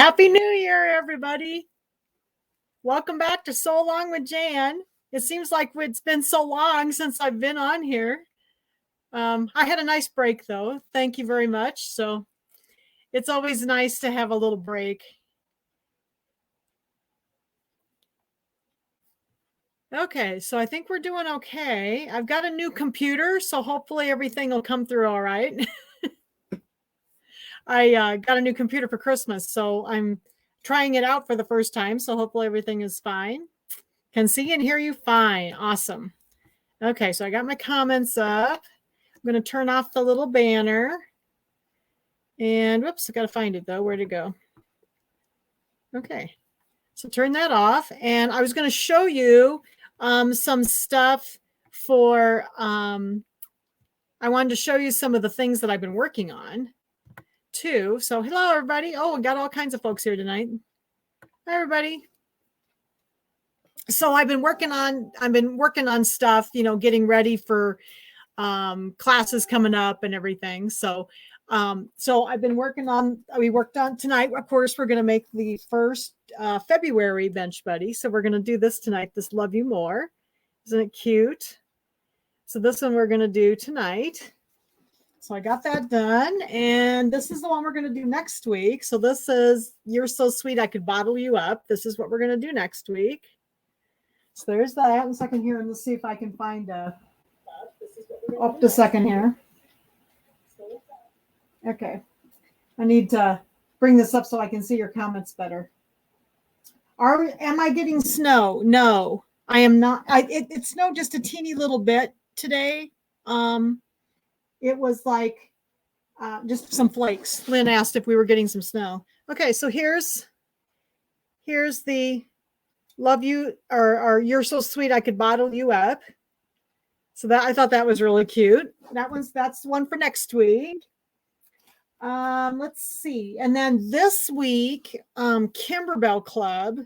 Happy New Year, everybody. Welcome back to So Long with Jan. It seems like it's been so long since I've been on here. I had a nice break, though. Thank you very much. So it's always nice to have a little break. Okay, so I think we're doing okay. I've got a new computer, so hopefully everything will come through all right. I got a new computer for Christmas, so I'm trying it out for the first time, so hopefully everything is fine. Can see and hear you fine. Awesome. Okay, so I got my comments up. I'm going to turn off the little banner. And whoops, I got to find it though. Where'd it go? Okay, so turn that off. And I was going to show you some stuff for, I wanted to show you some of the things that I've been working on too. So hello, everybody. Oh, we got all kinds of folks here tonight. Hi, everybody. So I've been working on stuff, getting ready for classes coming up and everything. So I've been we worked on tonight. Of course, we're going to make the first February bench buddy. So we're going to do this tonight. This Love You More. Isn't it cute? So this one we're going to do tonight. So I got that done. And this is the one we're going to do next week. So this is You're So Sweet, I Could Bottle You Up. This is what we're going to do next week. So there's that. And second here, and let's see if I can find up the second here. Okay. I need to bring this up so I can see your comments better. Am I getting snow? No, I am not. It snowed just a teeny little bit today. It was like just some flakes. Lynn asked if we were getting some snow. Okay, so here's the Love You or You're So Sweet, I Could Bottle You Up. So that I thought that was really cute. That's one for next week. Let's see. And then this week, Kimberbell Club,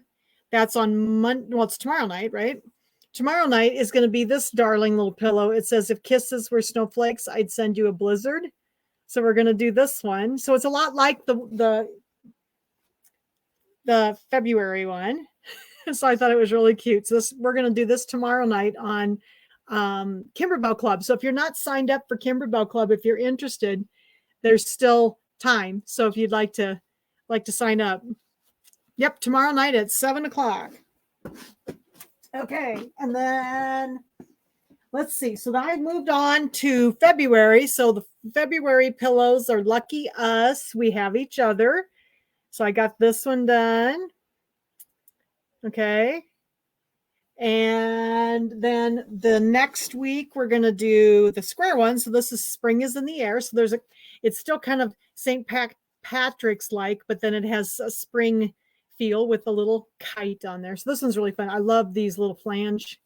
that's on Monday. Well, it's tomorrow night, right? Tomorrow night is going to be this darling little pillow. It says, if kisses were snowflakes, I'd send you a blizzard. So we're going to do this one. So it's a lot like the February one. So I thought it was really cute. So we're going to do this tomorrow night on Kimberbell Club. So if you're not signed up for Kimberbell Club, if you're interested, there's still time. So if you'd like to sign up. Yep, tomorrow night at 7:00. Okay, and then let's see. So I moved on to February. So the February pillows are Lucky Us. We Have Each Other. So I got this one done. Okay. And then the next week we're going to do the square one. So this is Spring is in the Air. So it's still kind of St. Patrick's like, but then it has a spring feel with a little kite on there. So this one's really fun. I love these little flange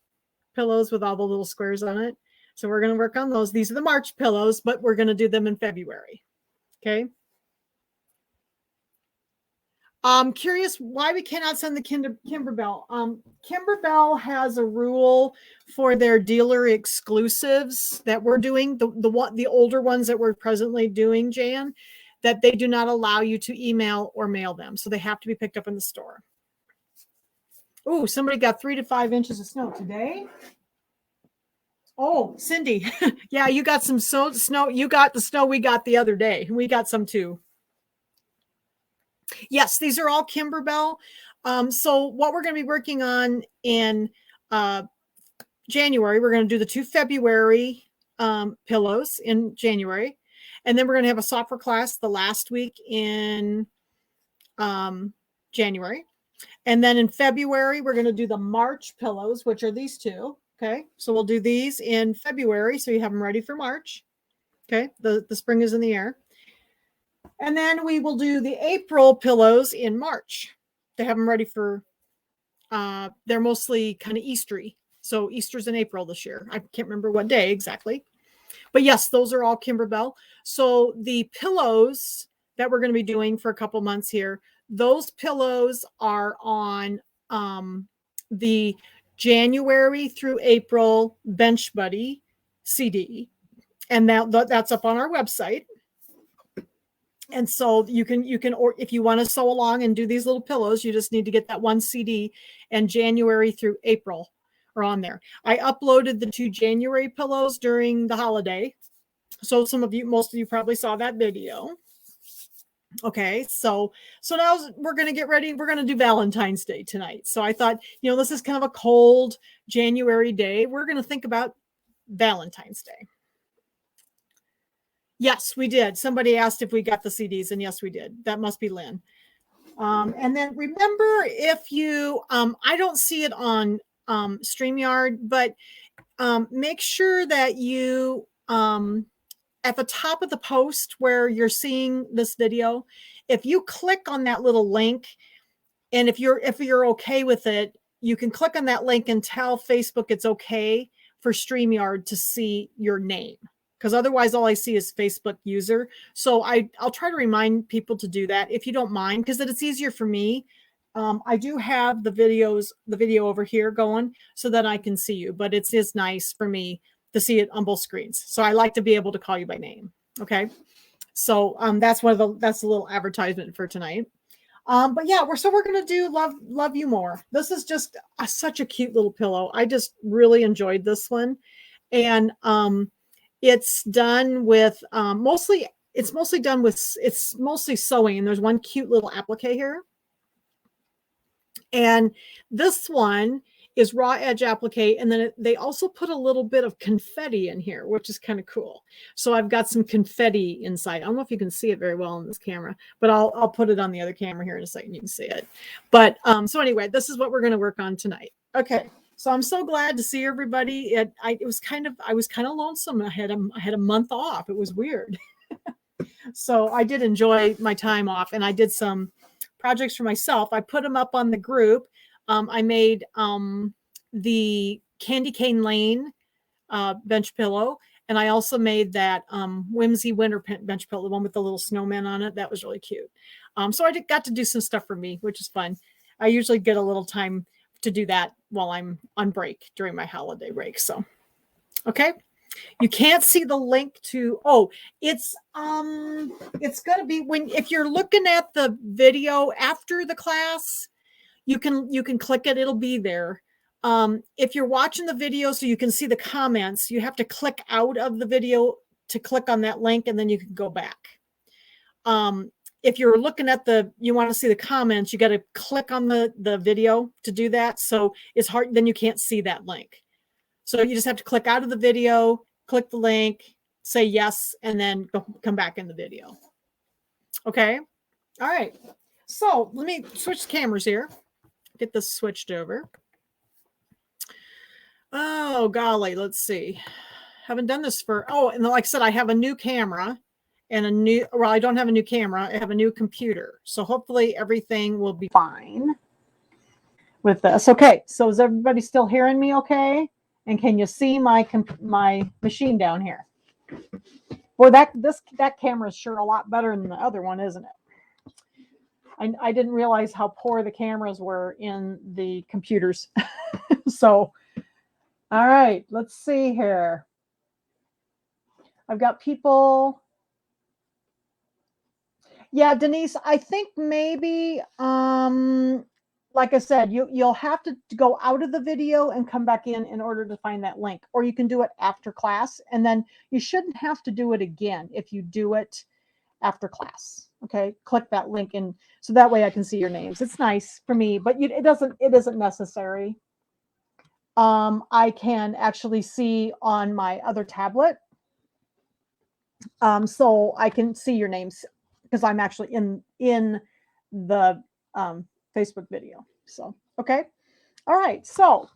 pillows with all the little squares on it. So we're going to work on those. These are the March pillows, but we're going to do them in February. Okay. I'm curious why we cannot send the Kimberbell. Kimberbell has a rule for their dealer exclusives that we're doing, the older ones that we're presently doing, Jan, that they do not allow you to email or mail them. So they have to be picked up in the store. Oh, somebody got 3 to 5 inches of snow today. Oh, Cindy. Yeah, you got some snow. You got the snow we got the other day. We got some too. Yes, these are all Kimberbell. So what we're going to be working on in January, we're going to do the 2 February pillows in January. And then we're going to have a software class the last week in January. And then in February, we're going to do the March pillows, which are these two. Okay, so we'll do these in February. So you have them ready for March. Okay, the spring is in the air. And then we will do the April pillows in March to have them ready for, they're mostly kind of Eastery. So Easter's in April this year. I can't remember what day exactly. But yes, those are all Kimberbell. So the pillows that we're going to be doing for a couple months here, those pillows are on the January through April Bench Buddy CD. And that's up on our website. And so or if you want to sew along and do these little pillows, you just need to get that one CD, and January through April are on there. I uploaded the 2 January pillows during the holiday. So most of you probably saw that video. Okay, so now we're going to get ready. We're going to do Valentine's Day tonight. So I thought, this is kind of a cold January day. We're going to think about Valentine's Day. Yes, we did. Somebody asked if we got the CDs, and yes, we did. That must be Lynn. And then remember, if you, I don't see it on StreamYard, but make sure that you, at the top of the post where you're seeing this video, if you click on that little link, and if you're okay with it, you can click on that link and tell Facebook it's okay for StreamYard to see your name, because otherwise all I see is Facebook user. So I'll try to remind people to do that if you don't mind, because it's easier for me. I do have the video over here going so that I can see you, but it is nice for me to see it on both screens. So I like to be able to call you by name. Okay. So that's a little advertisement for tonight. But yeah, we're going to do love you more. This is just such a cute little pillow. I just really enjoyed this one. And it's done with mostly sewing, and there's one cute little applique here. And this one is raw edge applique, and then they also put a little bit of confetti in here, which is kind of cool. So I've got some confetti inside. I don't know if you can see it very well on this camera, but I'll put it on the other camera here in a second. You can see it. But so anyway, this is what we're going to work on tonight. Okay. So I'm so glad to see everybody. I was kind of lonesome. I had a month off. It was weird. So I did enjoy my time off, and I did some projects for myself. I put them up on the group. I made the Candy Cane Lane bench pillow, and I also made that Whimsy Winter bench pillow, the one with the little snowman on it. That was really cute. So I got to do some stuff for me, which is fun. I usually get a little time to do that while I'm on break during my holiday break. So, okay. You can't see the link to, it's going to be if you're looking at the video after the class, you can click it. It'll be there. If you're watching the video so you can see the comments, you have to click out of the video to click on that link, and then you can go back. If you're looking at you want to see the comments, you got to click on the video to do that. So it's hard. Then you can't see that link. So you just have to click out of the video, click the link, say yes, and then come back in the video. Okay. All right. So let me switch cameras here. Get this switched over. Oh, golly. Let's see. Haven't done this and like I said, I have a new camera and I don't have a new camera. I have a new computer. So hopefully everything will be fine with this. Okay. So is everybody still hearing me okay? And can you see my machine down here? Boy, that camera is sure a lot better than the other one, isn't it? I didn't realize how poor the cameras were in the computers. So, all right, let's see here. I've got people. Yeah, Denise, I think maybe, like I said, you'll have to go out of the video and come back in order to find that link, or you can do it after class, and then you shouldn't have to do it again if you do it after class. Okay, click that link, and so that way I can see your names. It's nice for me, but it isn't necessary. I can actually see on my other tablet, so I can see your names because I'm actually in the Facebook video. So, okay. All right. So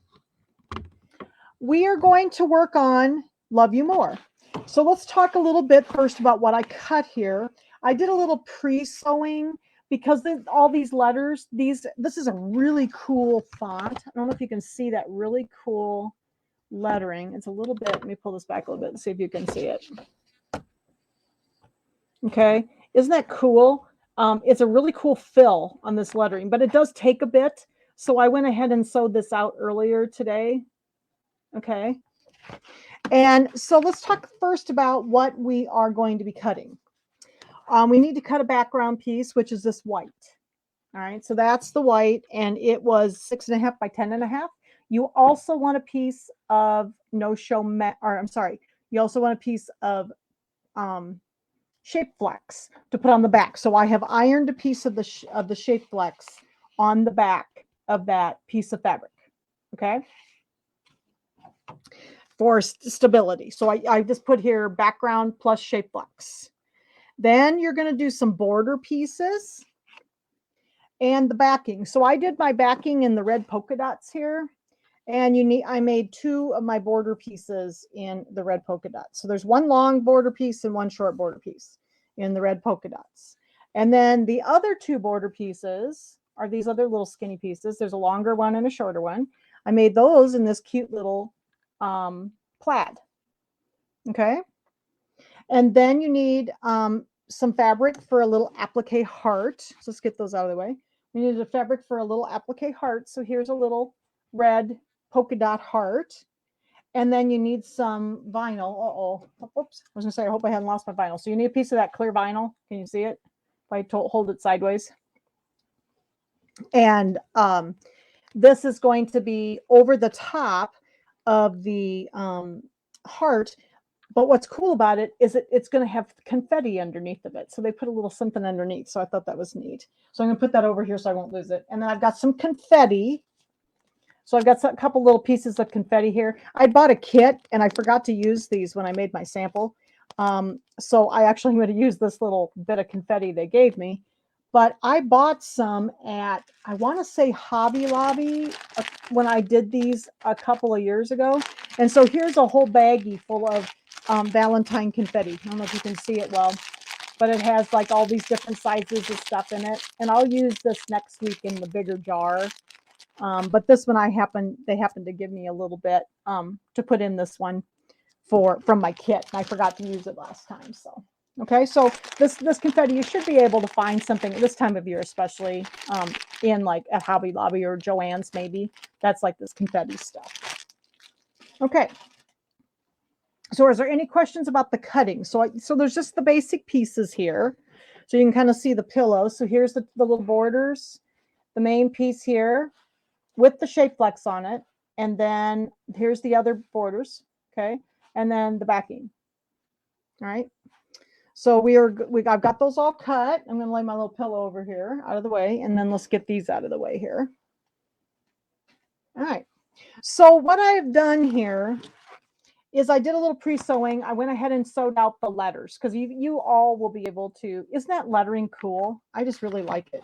we are going to work on Love You More. So let's talk a little bit first about what I cut here. I did a little pre-sewing because all these letters, this is a really cool font. I don't know if you can see that really cool lettering. It's a little bit, let me pull this back a little bit and see if you can see it. Okay. Isn't that cool? It's a really cool fill on this lettering, but it does take a bit. So I went ahead and sewed this out earlier today. Okay. And so let's talk first about what we are going to be cutting. we need to cut a background piece, which is this white. All right, so that's the white, and it was 6.5 by 10.5. You also want a piece of no-show or I'm sorry, you also want a piece of shape flex to put on the back. So I have ironed a piece of the shape flex on the back of that piece of fabric. Okay, for stability. So I just put here background plus shape flex. Then you're going to do some border pieces and the backing. So I did my backing in the red polka dots here. And I made 2 of my border pieces in the red polka dots. So there's one long border piece and one short border piece in the red polka dots. And then the other 2 border pieces are these other little skinny pieces. There's a longer one and a shorter one. I made those in this cute little plaid. Okay. And then you need some fabric for a little applique heart. So let's get those out of the way. We need a fabric for a little applique heart. So here's a little red polka dot heart. And then you need some vinyl. Oops. I was going to say, I hope I hadn't lost my vinyl. So you need a piece of that clear vinyl. Can you see it? If I hold it sideways. And this is going to be over the top of the heart. But what's cool about it is it's going to have confetti underneath of it. So they put a little something underneath. So I thought that was neat. So I'm going to put that over here so I won't lose it. And then I've got some confetti. So I've got a couple little pieces of confetti here. I bought a kit and I forgot to use these when I made my sample. So I actually am going to use this little bit of confetti they gave me. But I bought some at, I want to say Hobby Lobby when I did these a couple of years ago. And so here's a whole baggie full of Valentine confetti. I don't know if you can see it well, but it has like all these different sizes of stuff in it. And I'll use this next week in the bigger jar. But this one they happened to give me a little bit to put in this one from my kit. And I forgot to use it last time. So, okay. So this confetti, you should be able to find something this time of year, especially in like at Hobby Lobby or Joann's maybe. That's like this confetti stuff. Okay. So is there any questions about the cutting? So there's just the basic pieces here. So you can kind of see the pillow. So here's the little borders, the main piece here with the shape flex on it. And then here's the other borders. Okay. And then the backing. All right. So I've got those all cut. I'm going to lay my little pillow over here out of the way. And then let's get these out of the way here. All right. So what I've done here is I did a little pre-sewing. I went ahead and sewed out the letters because you all will be able to. Isn't that lettering cool? I just really like it.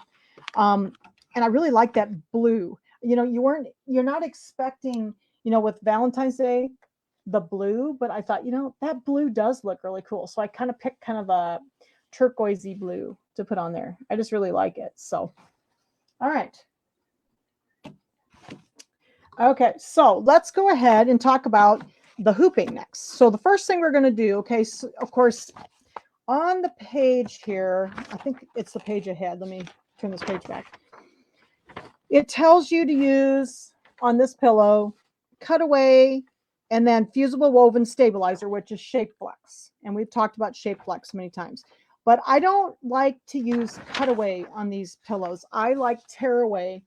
And I really like that blue. You know, you're not expecting, with Valentine's Day, the blue, but I thought, that blue does look really cool. So I kind of picked kind of a turquoisey blue to put on there. I just really like it. So, all right. Okay, so let's go ahead and talk about the hooping next. So the first thing we're going to do, okay, so of course, on the page here, I think it's the page ahead. Let me turn this page back. It tells you to use, on this pillow, cutaway, and then fusible woven stabilizer, which is shape flex. And we've talked about shape flex many times. But I don't like to use cutaway on these pillows. I like tearaway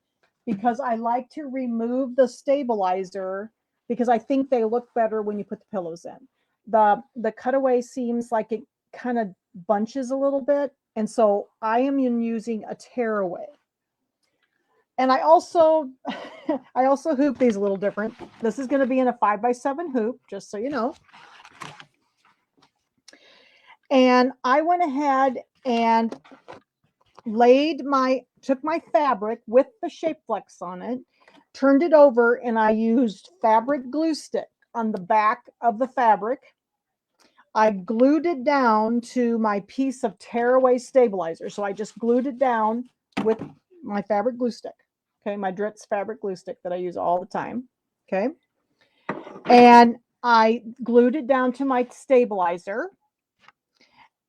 because I like to remove the stabilizer because I think they look better when you put the pillows in. The cutaway seems like it kind of bunches a little bit. And so I am using a tearaway. And I also hoop these a little different. This is going to be in a 5x7 hoop, just so you know. And I went ahead and took my fabric with the shape flex on it, turned it over, and I used fabric glue stick on the back of the fabric. I glued it down to my piece of tearaway stabilizer. So I just glued it down with my fabric glue stick. Okay, my Dritz fabric glue stick that I use all the time. Okay. And I glued it down to my stabilizer.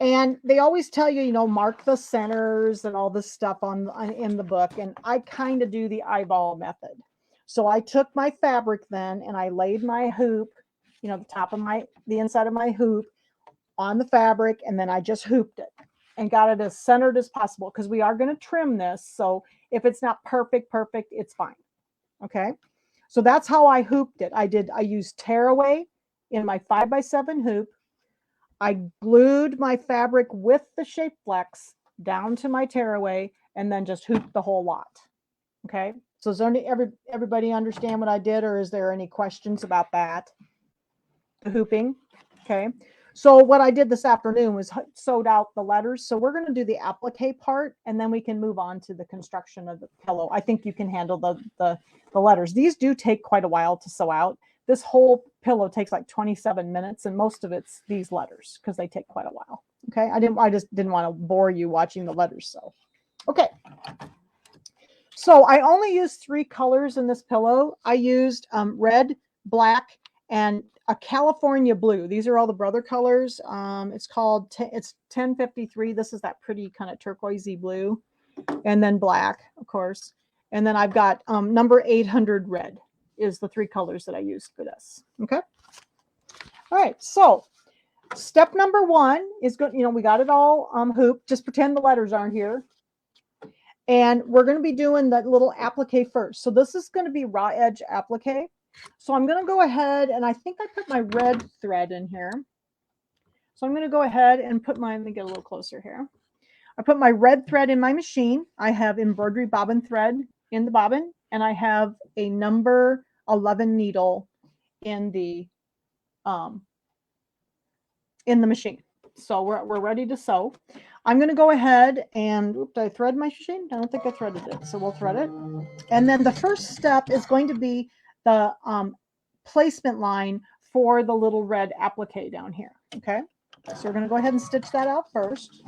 And they always tell you, mark the centers and all this stuff in the book. And I kind of do the eyeball method. So I took my fabric then and I laid my hoop, the inside of my hoop on the fabric, and then I just hooped it. and got it as centered as possible because we are going to trim this. So if it's not perfect, it's fine. Okay. So that's how I hooped it. I used tearaway in my 5x7 hoop. I glued my fabric with the shape flex down to my tearaway and then just hooped the whole lot. Okay. So is there everybody understand what I did, or is there any questions about that? The hooping. Okay. So what I did this afternoon was sewed out the letters. So we're going to do the applique part, and then we can move on to the construction of the pillow. I think you can handle the letters. These do take quite a while to sew out. This whole pillow takes like 27 minutes, and most of it's these letters because they take quite a while. Okay. I just didn't want to bore you watching the letters. So, okay. So I only used 3 colors in this pillow. I used red, black, and a California blue. These are all the brother colors. It's called, it's 1053. This is that pretty kind of turquoisey blue. And then black, of course. And then I've got number 800 red is the 3 colors that I used for this. Okay. All right. So step number 1 is good. You know, we got it all hooped. Just pretend the letters aren't here. And we're going to be doing that little applique first. So this is going to be raw edge applique. So I'm going to go ahead, and I think I put my red thread in here. So I'm going to go ahead and put let me get a little closer here. I put my red thread in my machine. I have embroidery bobbin thread in the bobbin, and I have a number 11 needle in the machine. So we're ready to sew. I'm going to go ahead and, did I thread my machine? I don't think I threaded it. So we'll thread it. And then the first step is going to be the placement line for the little red applique down here. Okay. So we're going to go ahead and stitch that out first.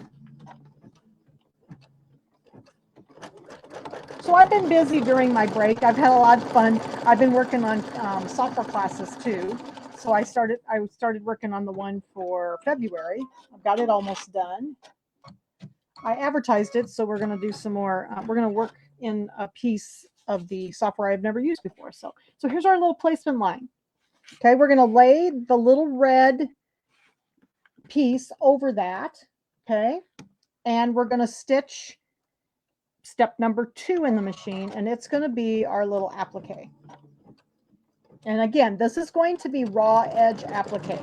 So I've been busy during my break. I've had a lot of fun. I've been working on software classes too. So I started working on the one for February. I've got it almost done. I advertised it, so we're going to do some more. We're going to work in a piece of the software I've never used before. So here's our little placement line. Okay, we're going to lay the little red piece over that. Okay, and we're going to stitch step number 2 in the machine, and it's going to be our little applique. And again, this is going to be raw edge applique.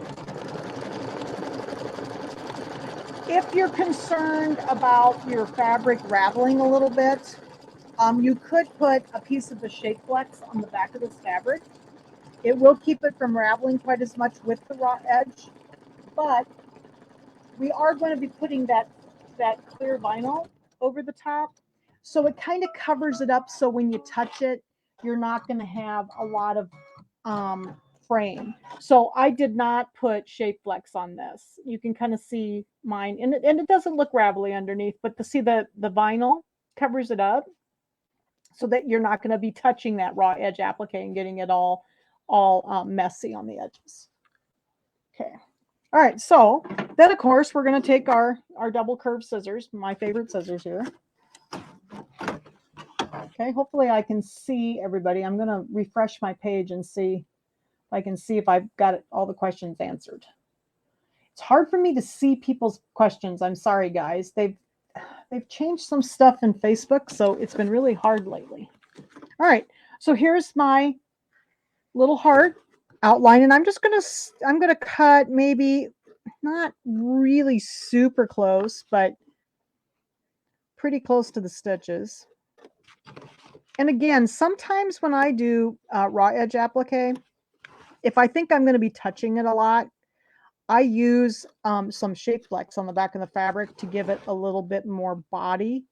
If you're concerned about your fabric raveling a little bit, you could put a piece of the shape flex on the back of this fabric. It will keep it from raveling quite as much with the raw edge, but we are going to be putting that clear vinyl over the top. So it kind of covers it up, so when you touch it, you're not going to have a lot of frame. So I did not put shape flex on this. You can kind of see mine, and it doesn't look ravelly underneath, but to see the vinyl covers it up so that you're not going to be touching that raw edge applique and getting it all messy on the edges. Okay. All right. So then, of course, we're going to take our double curved scissors, my favorite scissors here. Okay, hopefully I can see everybody. I'm going to refresh my page and see if I can see if I've got all the questions answered. It's hard for me to see people's questions. I'm sorry, guys. They've changed some stuff in Facebook, so it's been really hard lately. All right, so here's my little heart outline, and I'm going to cut maybe not really super close, but pretty close to the stitches. And again, sometimes when I do raw edge applique, if I think I'm going to be touching it a lot, I use some shape flex on the back of the fabric to give it a little bit more body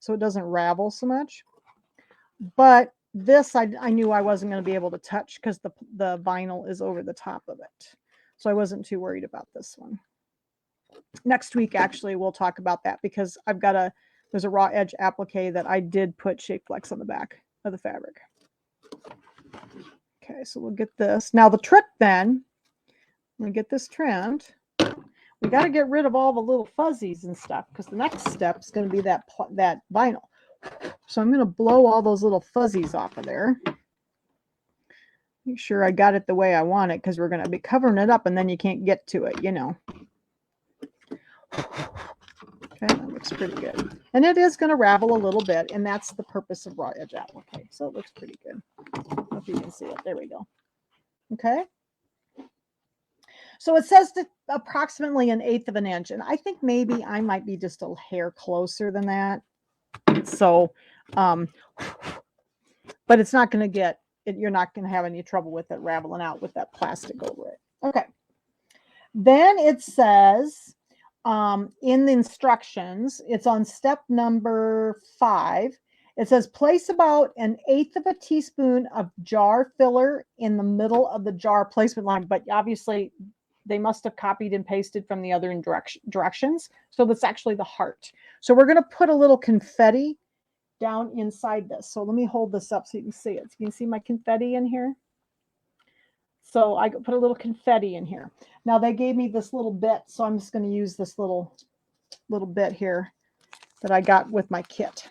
so it doesn't ravel so much. But this, I knew I wasn't going to be able to touch because the vinyl is over the top of it. So I wasn't too worried about this one. Next week, actually, we'll talk about that because there's a raw edge applique that I did put shape flex on the back of the fabric. Okay, so we'll get this. Now the trick then, when we get this trimmed, we got to get rid of all the little fuzzies and stuff because the next step is going to be that vinyl. So I'm going to blow all those little fuzzies off of there. Make sure I got it the way I want it because we're going to be covering it up and then you can't get to it, you know. Okay, that looks pretty good. And it is going to ravel a little bit, and that's the purpose of raw edge applique. So it looks pretty good. I don't know if you can see it. There we go. Okay. So it says that approximately 1/8 of an inch, and I think maybe I might be just a hair closer than that. So, but it's not going to get, you're not going to have any trouble with it raveling out with that plastic over it. Okay. Then it says, in the instructions, it's on step number 5. It says place about 1/8 of a teaspoon of jar filler in the middle of the jar placement line. But obviously, they must have copied and pasted from the other directions. So that's actually the heart. So we're going to put a little confetti down inside this. So let me hold this up so you can see it. You can see my confetti in here. So I put a little confetti in here. Now they gave me this little bit, so I'm just going to use this little bit here that I got with my kit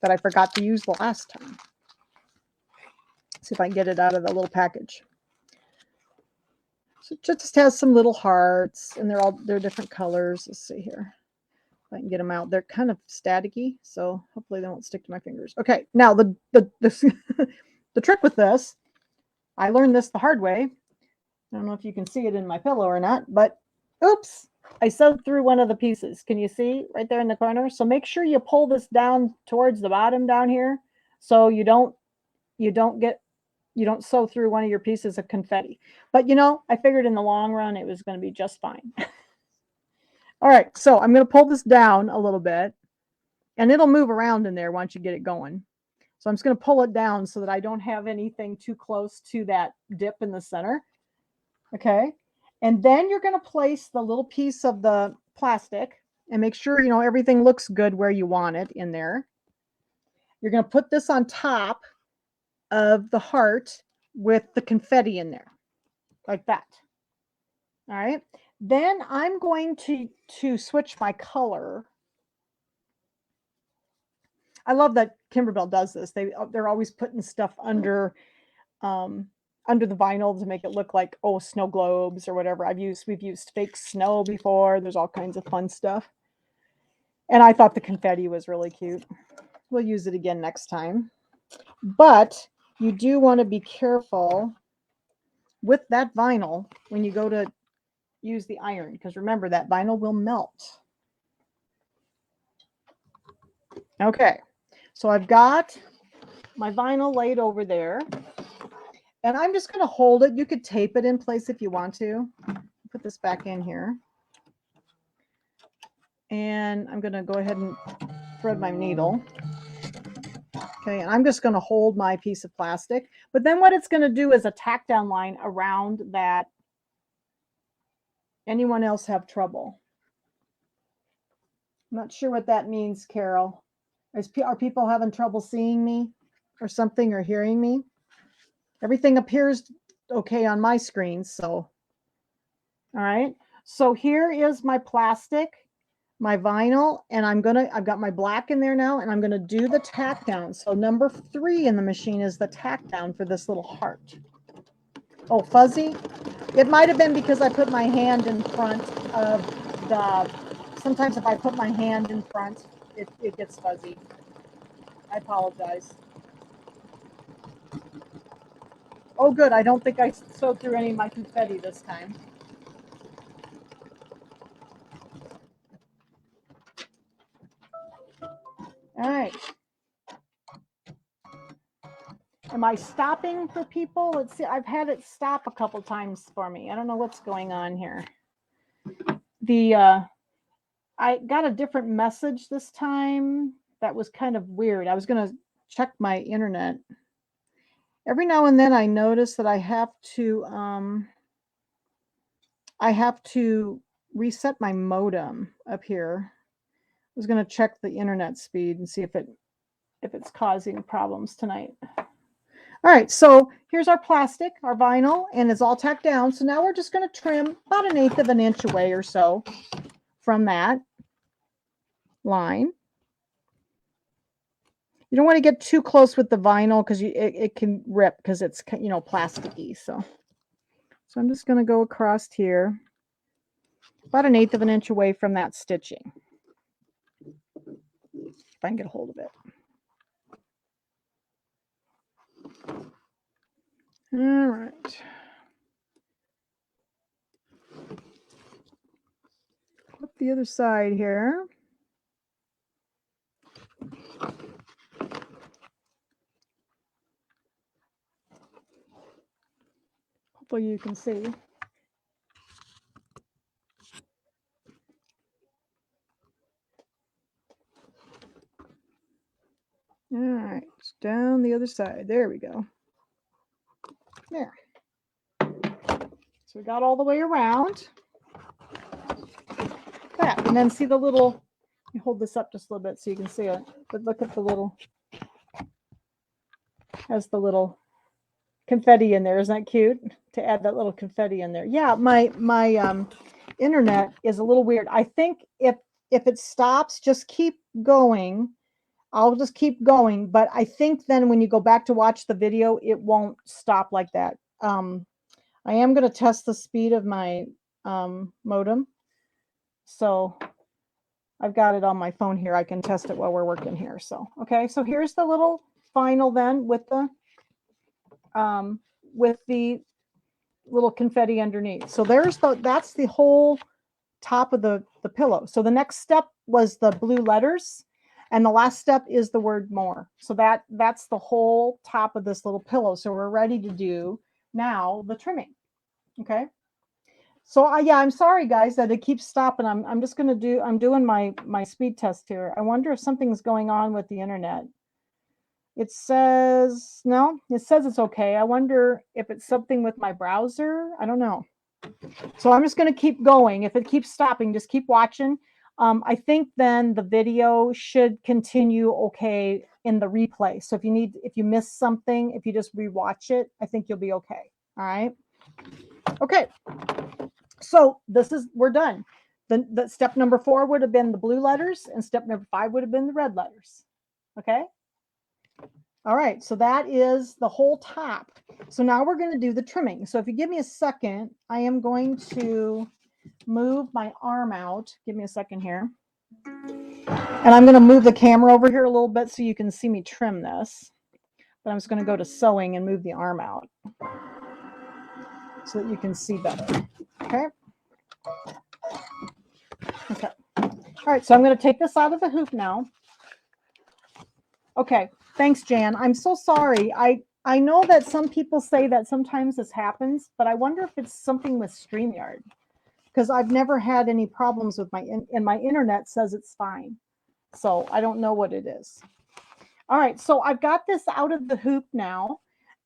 that I forgot to use the last time. See if I can get it out of the little package. So it just has some little hearts, and they're different colors. Let's see here. If I can get them out. They're kind of staticky, so hopefully they won't stick to my fingers. Okay, now the the trick with this, I learned this the hard way. I don't know if you can see it in my pillow or not, but oops, I sewed through one of the pieces. Can you see right there in the corner? So make sure you pull this down towards the bottom down here, so you don't sew through one of your pieces of confetti. But you know, I figured in the long run it was going to be just fine. All right, so I'm going to pull this down a little bit, and it'll move around in there once you get it going. So I'm just going to pull it down so that I don't have anything too close to that dip in the center. Okay, and then you're going to place the little piece of the plastic and make sure, you know, everything looks good where you want it in there. You're going to put this on top of the heart with the confetti in there, like that. All right. Then I'm going to switch my color. I love that Kimberbell does this. They're always putting stuff under the vinyl to make it look like, oh, snow globes or whatever. We've used fake snow before. There's all kinds of fun stuff. And I thought the confetti was really cute. We'll use it again next time. But you do want to be careful with that vinyl when you go to use the iron, because remember, that vinyl will melt. Okay, so I've got my vinyl laid over there, and I'm just going to hold it. You could tape it in place if you want to. Put this back in here, and I'm going to go ahead and thread my needle. Okay, and I'm just going to hold my piece of plastic, but then what it's going to do is a tack down line around that. Anyone else have trouble? I'm not sure what that means, Carol. Are people having trouble seeing me or something, or hearing me? Everything appears okay on my screen, so. All right. So here is my plastic, my vinyl, and I've got my black in there now, and I'm going to do the tack down. So number 3 in the machine is the tack down for this little heart. Oh, fuzzy? It might have been because I put my hand in front of sometimes if I put my hand in front, it gets fuzzy. I apologize. Oh, good. I don't think I sewed through any of my confetti this time. All right. Am I stopping for people? Let's see. I've had it stop a couple times for me. I don't know what's going on here. I got a different message this time. That was kind of weird. I was going to check my internet. Every now and then I notice that I have to reset my modem up here. I was going to check the internet speed and see if it's causing problems tonight. All right, so here's our plastic, our vinyl, and it's all tacked down. So now we're just going to trim about 1/8 of an inch away or so from that line. You don't want to get too close with the vinyl because it can rip because it's, you know, plasticky. So I'm just going to go across here about 1/8 of an inch away from that stitching. if I can get a hold of it. All right. Flip the other side here. Hopefully you can see. All right, down the other side. There we go. There. So we got all the way around. That, and then see the little, let me hold this up just a little bit so you can see it. But look at the little, has the little confetti in there. Isn't that cute? To add that little confetti in there. Yeah, my internet is a little weird. I think if it stops, just keep going. I'll just keep going. But I think then when you go back to watch the video, it won't stop like that. I am going to test the speed of my modem. So I've got it on my phone here. I can test it while we're working here. So, okay. So here's the little final then with the little confetti underneath. So that's the whole top of the pillow. So the next step was the blue letters, and the last step is the word more. So that's the whole top of this little pillow. So we're ready to do now the trimming. Okay. So yeah, I'm sorry guys that it keeps stopping. I'm just going to I'm doing my speed test here. I wonder if something's going on with the internet. It says, no, it says it's okay. I wonder if it's something with my browser. I don't know. So I'm just going to keep going. If it keeps stopping, just keep watching. I think then the video should continue okay in the replay. So if you miss something, if you just rewatch it, I think you'll be okay. All right. Okay. So we're done. The step number 4 would have been the blue letters, and step number 5 would have been the red letters. Okay. All right, so that is the whole top. So now we're going to do the trimming. So if you give me a second, I am going to move my arm out. Give me a second here. And I'm going to move the camera over here a little bit so you can see me trim this. But I'm just going to go to sewing and move the arm out so that you can see better. Okay. Okay. All right, so I'm going to take this out of the hoop now. Okay. Thanks, Jan. I'm so sorry. I know that some people say that sometimes this happens, but I wonder if it's something with StreamYard, because I've never had any problems with and my internet says it's fine. So I don't know what it is. All right, so I've got this out of the hoop now,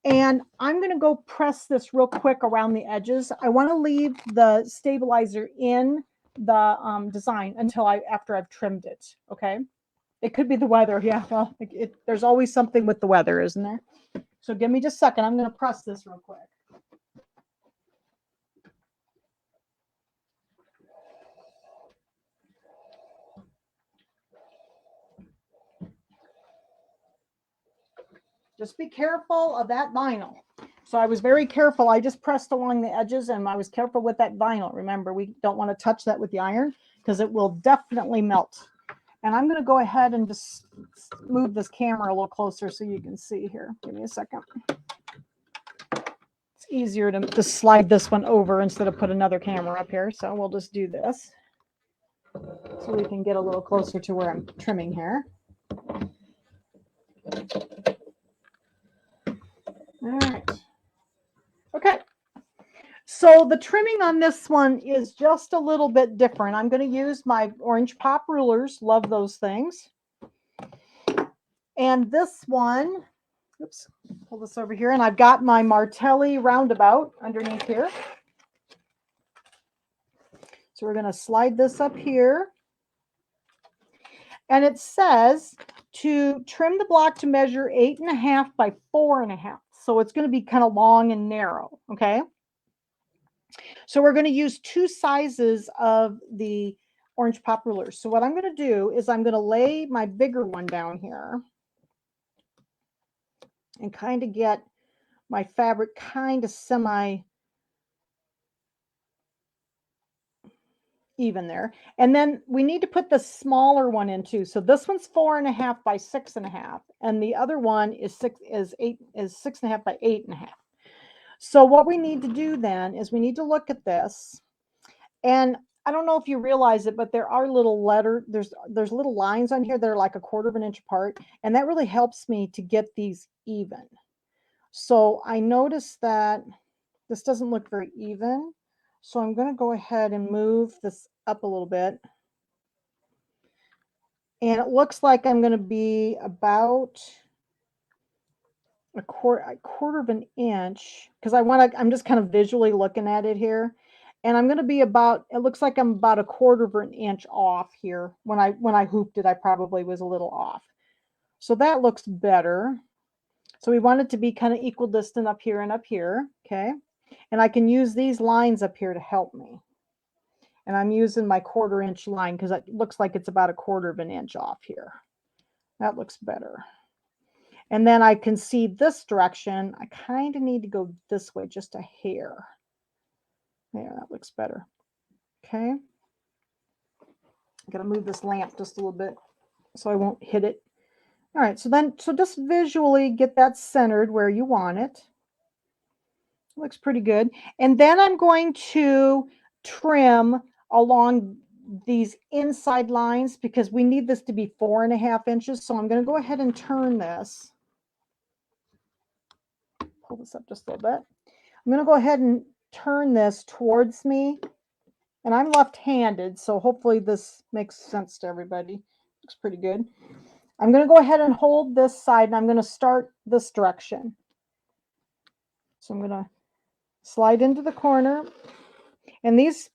and I'm going to go press this real quick around the edges. I want to leave the stabilizer in the design until after I've trimmed it. Okay. It could be the weather. Yeah, well, there's always something with the weather, isn't there? So give me just a second. I'm going to press this real quick. Just be careful of that vinyl. So I was very careful. I just pressed along the edges, and I was careful with that vinyl. Remember, we don't want to touch that with the iron because it will definitely melt. And I'm going to go ahead and just move this camera a little closer so you can see here. Give me a second. It's easier to just slide this one over instead of put another camera up here. So we'll just do this so we can get a little closer to where I'm trimming here. All right. Okay. So the trimming on this one is just a little bit different. I'm going to use my orange pop rulers. Love those things. And this one, oops, pull this over here. And I've got my Martelli roundabout underneath here. So we're going to slide this up here. And it says to trim the block to measure 8.5 by 4.5. So it's going to be kind of long and narrow. Okay. So we're going to use 2 sizes of the orange pop rulers. So what I'm going to do is I'm going to lay my bigger one down here and kind of get my fabric kind of semi even there. And then we need to put the smaller one in too. So this one's 4.5 by 6.5, and the other one is 6.5 by 8.5. So what we need to do then is we need to look at this, and I don't know if you realize it, but there are there's little lines on here that are like 1/4 of an inch apart, and that really helps me to get these even. So I noticed that this doesn't look very even. So I'm going to go ahead and move this up a little bit. And it looks like I'm going to be about a quarter of an inch, because I'm just kind of visually looking at it here. And I'm going to be about, it looks like I'm about 1/4 of an inch off here. When I hooped it, I probably was a little off. So that looks better. So we want it to be kind of equidistant up here and up here. Okay. And I can use these lines up here to help me. And I'm using my 1/4 inch line because it looks like it's about 1/4 of an inch off here. That looks better. And then I can see this direction. I kind of need to go this way just a hair. There, that looks better. Okay. I got to move this lamp just a little bit so I won't hit it. All right, so just visually get that centered where you want it. Looks pretty good. And then I'm going to trim along these inside lines because we need this to be 4.5 inches. So I'm going to go ahead and turn this. Pull this up just a little bit. I'm going to go ahead and turn this towards me. And I'm left-handed, so hopefully this makes sense to everybody. Looks pretty good. I'm going to go ahead and hold this side, and I'm going to start this direction. So I'm going to slide into the corner. And these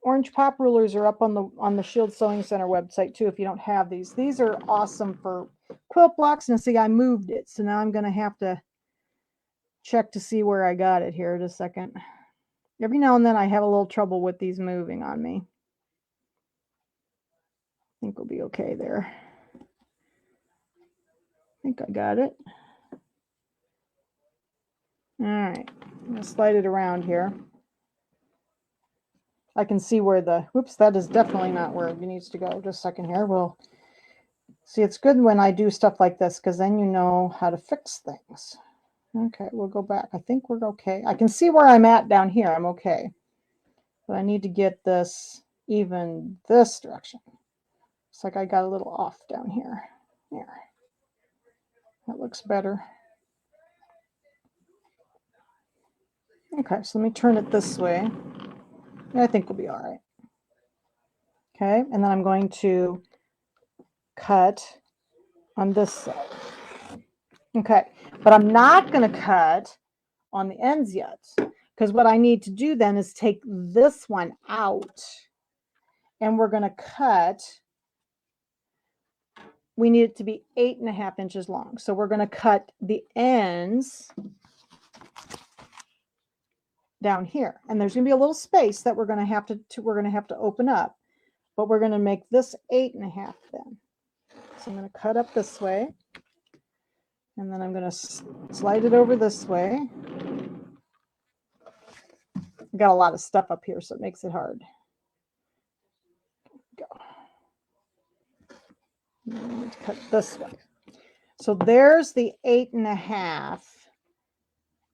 orange pop rulers are up on the Shield Sewing Center website too if you don't have these. These are awesome for quilt blocks. And see, I moved it, so now I'm going to have to check to see where I got it here in a second. Every now and then I have a little trouble with these moving on me. I think we'll be okay there. I think I got it. All right, I'm going to slide it around here. I can see where whoops, that is definitely not where it needs to go. Just a second here. We'll see, it's good when I do stuff like this because then you know how to fix things. Okay, we'll go back. I think we're okay. I can see where I'm at down here. I'm okay. But I need to get this even this direction. Looks like I got a little off down here. There. That looks better. Okay, so let me turn it this way. I think we'll be all right. Okay, and then I'm going to cut on this side. Okay, but I'm not going to cut on the ends yet, because what I need to do then is take this one out, and we're going to cut. We need it to be 8.5 inches long. So we're going to cut the ends down here, and there's going to be a little space that we're going to have to open up, but we're going to make this 8.5 then. So I'm going to cut up this way, and then I'm going to slide it over this way. I've got a lot of stuff up here, so it makes it hard. Go. I'm going to cut this way. So there's the 8.5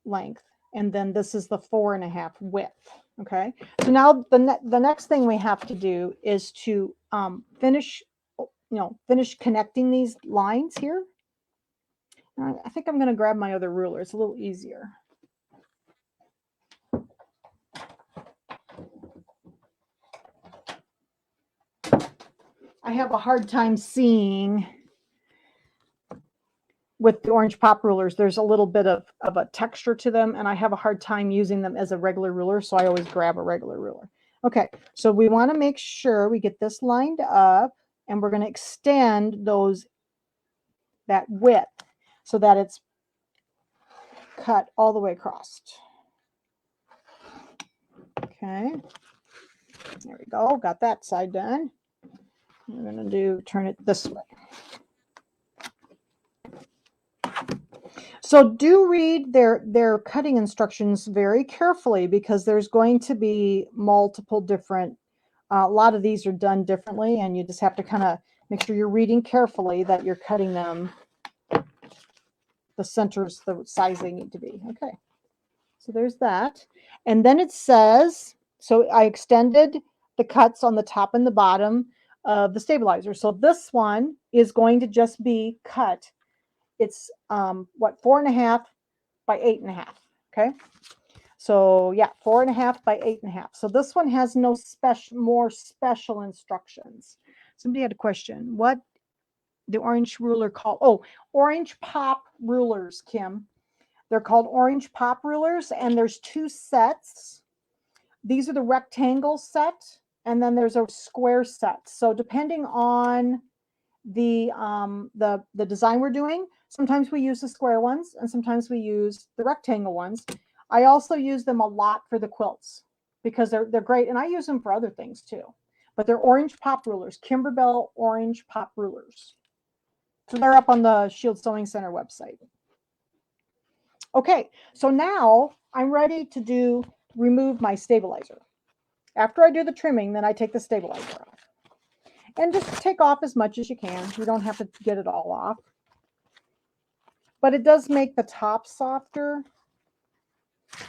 length. And then this is the 4.5 width. Okay. So now the next thing we have to do is to finish connecting these lines here. I think I'm going to grab my other ruler. It's a little easier. I have a hard time seeing with the orange pop rulers. There's a little bit of a texture to them, and I have a hard time using them as a regular ruler, so I always grab a regular ruler. Okay, so we want to make sure we get this lined up, and we're going to extend that width so that it's cut all the way across. Okay, there we go. Got that side done. We're going to turn it this way. So do read their cutting instructions very carefully, because there's going to be multiple different A lot of these are done differently, and you just have to kind of make sure you're reading carefully that you're cutting them the centers the size they need to be. Okay, so there's that. And then it says, so I extended the cuts on the top and the bottom of the stabilizer. So this one is going to just be cut. It's what, 4.5 by 8.5. Okay, so yeah, 4.5 by 8.5. So this one has no more special instructions. Somebody had a question. What the orange ruler called? Oh, orange pop rulers, Kim. They're called orange pop rulers, and there's 2 sets. These are the rectangle set, and then there's a square set. So depending on the design we're doing, sometimes we use the square ones, and sometimes we use the rectangle ones. I also use them a lot for the quilts because they're great, and I use them for other things too. But they're orange pop rulers, Kimberbell orange pop rulers. So they're up on the Shield Sewing Center website. Okay, so now I'm ready to remove my stabilizer. After I do the trimming, then I take the stabilizer off. And just take off as much as you can. You don't have to get it all off. But it does make the top softer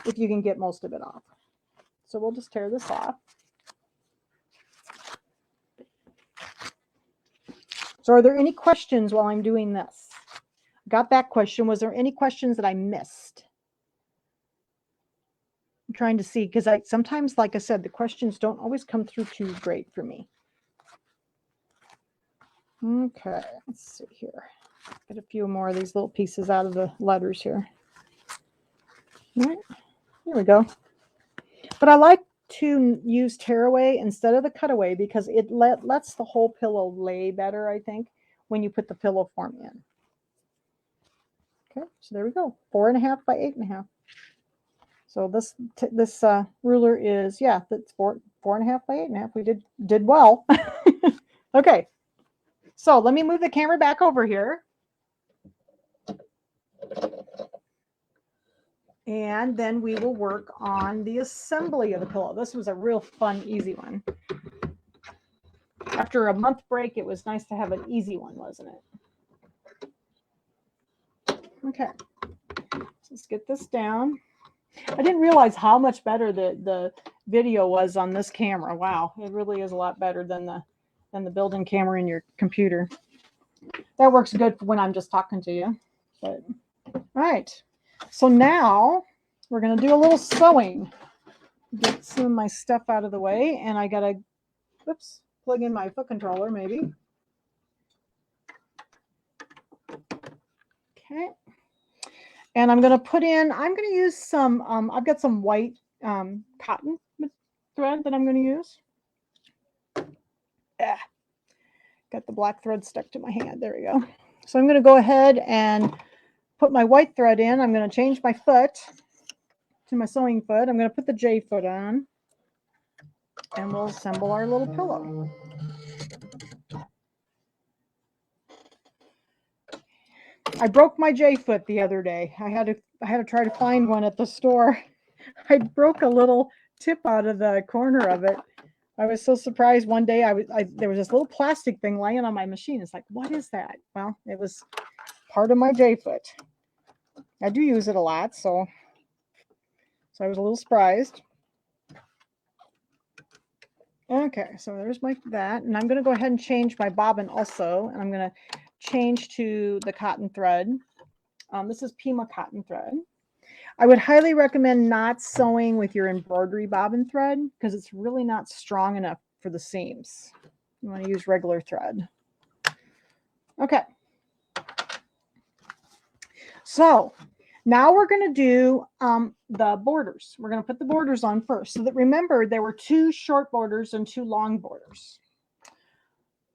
if you can get most of it off. So we'll just tear this off. So are there any questions while I'm doing this? Got that question. Was there any questions that I missed? I'm trying to see, because sometimes, like I said, the questions don't always come through too great for me. Okay, let's see here. Get a few more of these little pieces out of the letters here. All right, here we go. But I like to use tearaway instead of the cutaway because it lets the whole pillow lay better, I think, when you put the pillow form in. Okay, so there we go, 4.5 by 8.5. So this ruler is, yeah, that's 4.5 by 8.5. We did well. Okay, so let me move the camera back over here. And then we will work on the assembly of the pillow. This was a real fun, easy one. After a month break, it was nice to have an easy one, wasn't it? Okay, let's get this down. I didn't realize how much better the video was on this camera. Wow, it really is a lot better than the built-in camera in your computer. That works good for when I'm just talking to you. But all right, so now we're going to do a little sewing. Get some of my stuff out of the way, and I gotta, oops, plug in my foot controller maybe. Okay. And I'm going to use some, I've got some white cotton thread that I'm going to use. Got the black thread stuck to my hand. There we go. So I'm going to go ahead and put my white thread in. I'm going to change my foot to my sewing foot. I'm going to put the J foot on, and we'll assemble our little pillow. I broke my J foot the other day. I had to try to find one at the store. I broke a little tip out of the corner of it. I was so surprised one day. There was this little plastic thing laying on my machine. It's like, what is that? Well, it was part of my J foot. I do use it a lot, so I was a little surprised. Okay, so there's that, and I'm going to go ahead and change my bobbin also, and I'm going to change to the cotton thread. This is Pima cotton thread. I would highly recommend not sewing with your embroidery bobbin thread because it's really not strong enough for the seams. You want to use regular thread. Okay. So now we're going to do the borders. We're going to put the borders on first. So that, remember, there were 2 short borders and 2 long borders.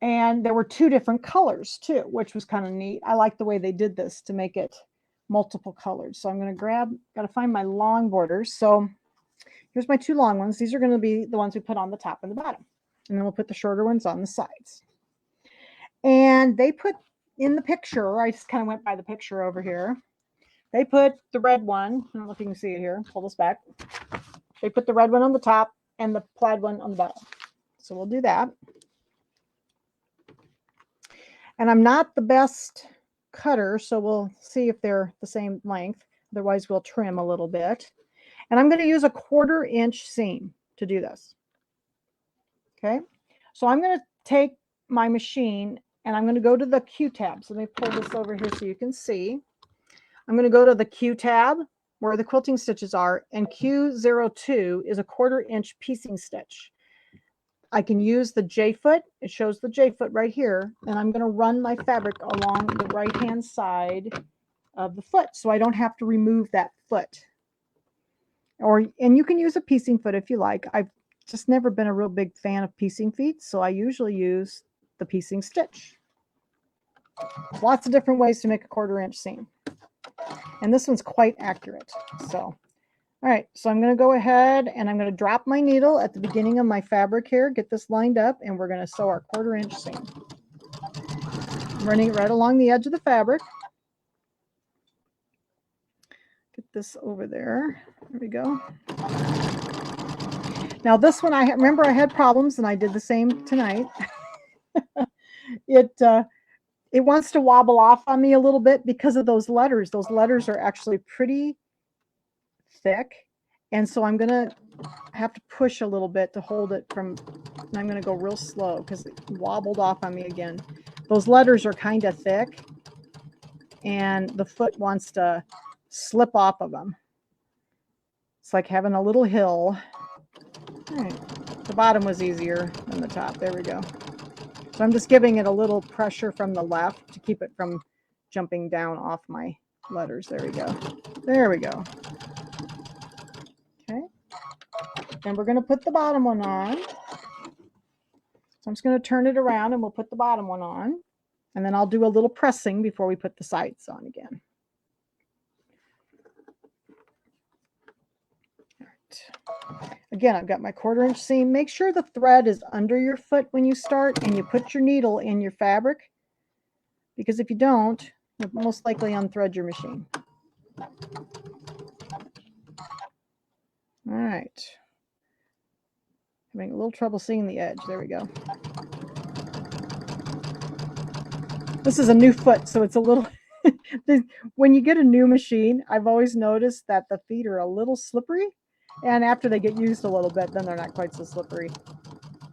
And there were 2 different colors too, which was kind of neat. I like the way they did this to make it multiple colors. So I'm going to got to find my long borders. So here's my 2 long ones. These are going to be the ones we put on the top and the bottom. And then we'll put the shorter ones on the sides. And they put in the picture, I just kind of went by the picture over here. They put the red one, I don't know if you can see it here, pull this back. They put the red one on the top and the plaid one on the bottom. So we'll do that. And I'm not the best cutter, so we'll see if they're the same length. Otherwise, we'll trim a little bit. And I'm going to use a 1/4 inch seam to do this. Okay, so I'm going to take my machine and I'm going to go to the Q tab. So let me pull this over here so you can see. I'm going to go to the Q tab where the quilting stitches are, and Q02 is a 1/4 inch piecing stitch. I can use the J foot. It shows the J foot right here, and I'm going to run my fabric along the right hand side of the foot so I don't have to remove that foot. And you can use a piecing foot if you like. I've just never been a real big fan of piecing feet, so I usually use the piecing stitch. Lots of different ways to make a 1/4 inch seam. And this one's quite accurate. So, all right, so I'm going to go ahead and I'm going to drop my needle at the beginning of my fabric here, get this lined up, and we're going to sew our 1/4 inch seam. I'm running it right along the edge of the fabric. Get this over there. There we go. Now this one, I remember I had problems, and I did the same tonight. It wants to wobble off on me a little bit because of those letters. Those letters are actually pretty thick, and so I'm going to have to push a little bit to hold it from, and I'm going to go real slow because it wobbled off on me again. Those letters are kind of thick, and the foot wants to slip off of them. It's like having a little hill. All right. The bottom was easier than the top. There we go. So I'm just giving it a little pressure from the left to keep it from jumping down off my letters. There we go. There we go. Okay. And we're going to put the bottom one on. So I'm just going to turn it around and we'll put the bottom one on. And then I'll do a little pressing before we put the sides on again. All right. Again, I've got my 1/4 inch seam. Make sure the thread is under your foot when you start and you put your needle in your fabric, because if you don't, you'll most likely unthread your machine. All right. Having a little trouble seeing the edge. There we go. This is a new foot, so it's a little... When you get a new machine, I've always noticed that the feet are a little slippery. And after they get used a little bit, then they're not quite so slippery.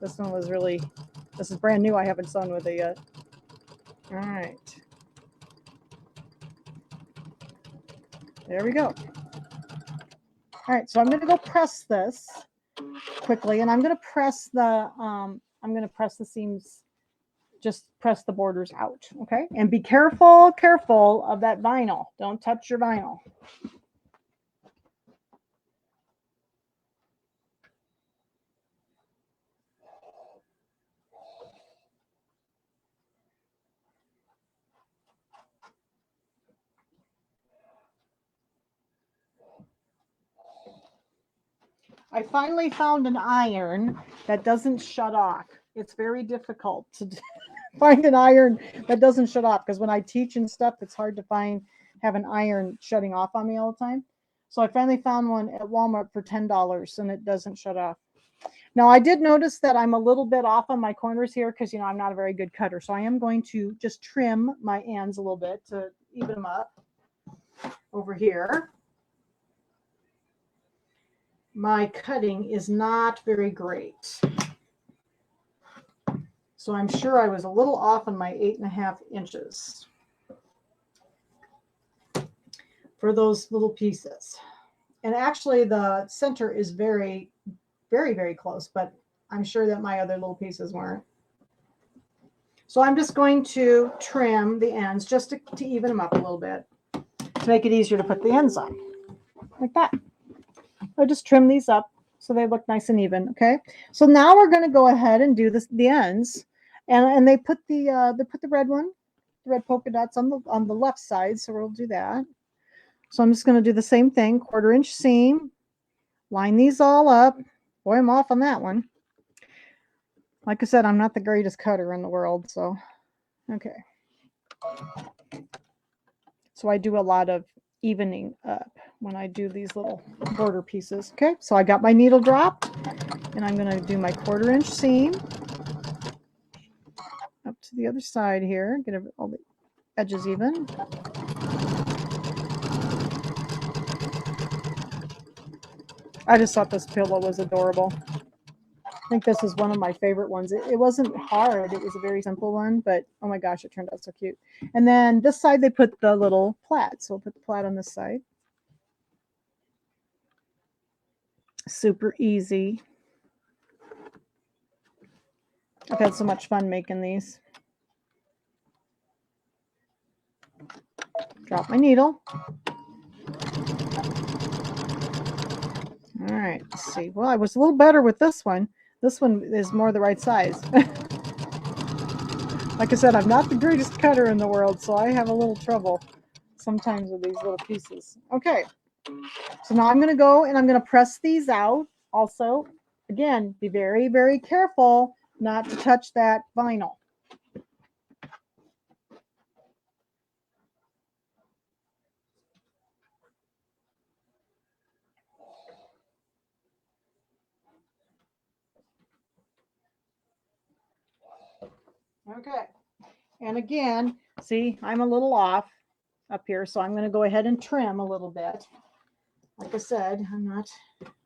This one was really... This is brand new. I haven't sewn with it yet. All right. There we go. All right, so I'm going to go press this quickly, and I'm going to press the seams, just press the borders out, okay? And be careful of that vinyl. Don't touch your vinyl. I finally found an iron that doesn't shut off. It's very difficult to find an iron that doesn't shut off, because when I teach and stuff, it's hard to have an iron shutting off on me all the time. So I finally found one at Walmart for $10, and it doesn't shut off. Now, I did notice that I'm a little bit off on my corners here because, I'm not a very good cutter. So I am going to just trim my ends a little bit to even them up over here. My cutting is not very great. So I'm sure I was a little off on my 8.5 inches for those little pieces. And actually the center is very, very, very close, but I'm sure that my other little pieces weren't. So I'm just going to trim the ends just to even them up a little bit to make it easier to put the ends on, like that. I just trim these up so they look nice and even. Okay. So now we're going to go ahead and do the ends, and they put the red polka dots on the left side. So we'll do that. So I'm just going to do the same thing, 1/4 inch seam, line these all up. Boy, I'm off on that one. Like I said, I'm not the greatest cutter in the world. So, okay. So I do a lot of evening up when I do these little border pieces. Okay, so I got my needle dropped, and I'm going to do my 1/4 inch seam up to the other side here, get all the edges even. I just thought this pillow was adorable. I think this is one of my favorite ones. It wasn't hard. It was a very simple one, but oh my gosh, it turned out so cute. And then this side, they put the little plaid. So we'll put the plaid on this side. Super easy. I've had so much fun making these. Drop my needle. All right, let's see. Well, I was a little better with this one. This one is more the right size. Like I said, I'm not the greatest cutter in the world, so I have a little trouble sometimes with these little pieces. Okay, so now I'm going to go and I'm going to press these out. Also, again, be very, very careful not to touch that vinyl. Okay, and again, see, I'm a little off up here, so I'm going to go ahead and trim a little bit. Like I said, I'm not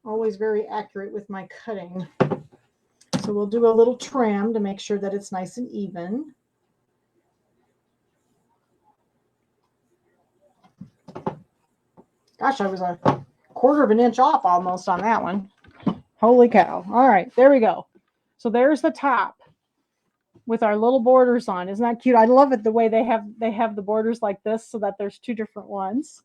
always very accurate with my cutting. So we'll do a little trim to make sure that it's nice and even. Gosh, I was a 1/4 inch off almost on that one. Holy cow. All right, there we go. So there's the top with our little borders on. Isn't that cute? I love it the way they have the borders like this so that there's 2 different ones.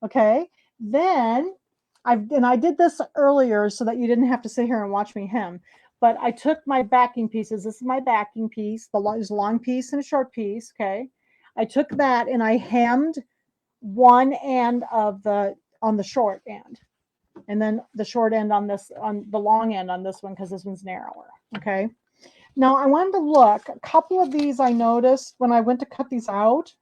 Okay. Then I did this earlier so that you didn't have to sit here and watch me hem. But I took my backing pieces. This is my backing piece. There's a long piece and a short piece. Okay. I took that and I hemmed one end of on the short end, and then the short end on the long end on this one, because this one's narrower. Okay. Now I wanted to look. A couple of these I noticed when I went to cut these out.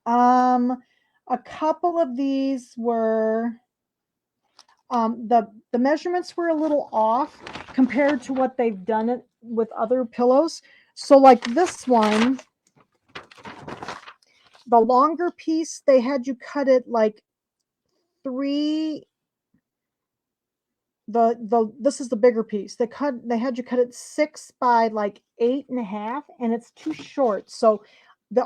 A couple of these were the measurements were a little off compared to what they've done it with other pillows. So like this one, the longer piece, they had you cut it like 3. This is the bigger piece. They had you cut it 6 by like 8.5, and it's too short. So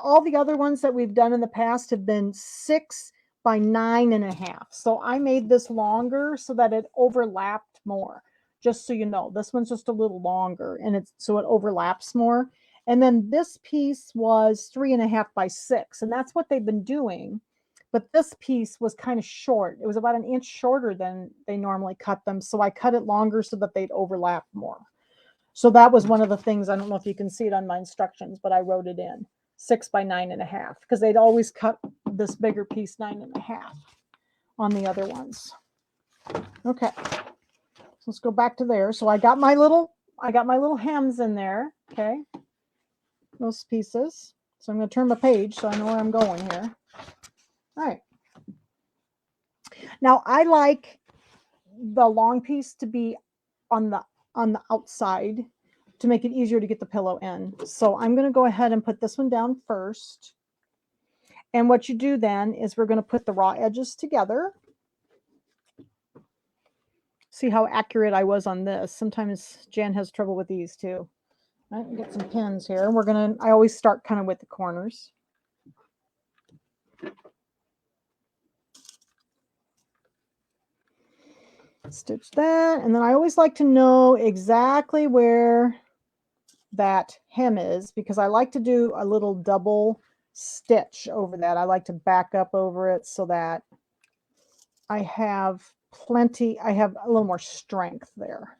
all the other ones that we've done in the past have been 6 by 9.5. So I made this longer so that it overlapped more. Just so you know, this one's just a little longer, and so it overlaps more. And then this piece was 3.5 by 6, and that's what they've been doing. But this piece was kind of short. It was about 1 inch shorter than they normally cut them. So I cut it longer so that they'd overlap more. So that was one of the things. I don't know if you can see it on my instructions, but I wrote it in 6 by 9.5, because they'd always cut this bigger piece 9.5 on the other ones. Okay, so let's go back to there. So I got my little hems in there. Okay, those pieces. So I'm going to turn my page so I know where I'm going here. All right. Now I like the long piece to be on the outside to make it easier to get the pillow in. So I'm going to go ahead and put this one down first. And what you do then is we're going to put the raw edges together. See how accurate I was on this. Sometimes Jan has trouble with these too. All right, get some pins here. I always start kind of with the corners. Stitch that, and then I always like to know exactly where that hem is, because I like to do a little double stitch over that. I like to back up over it so that I have a little more strength there,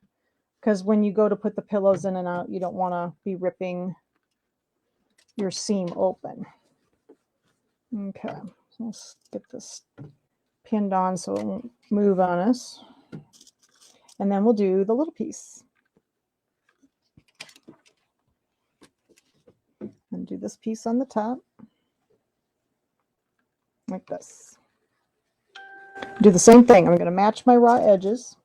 because when you go to put the pillows in and out, you don't want to be ripping your seam open. Okay, so let's get this pinned on so it won't move on us. And then we'll do the little piece. And do this piece on the top. like this. Do the same thing. I'm going to match my raw edges.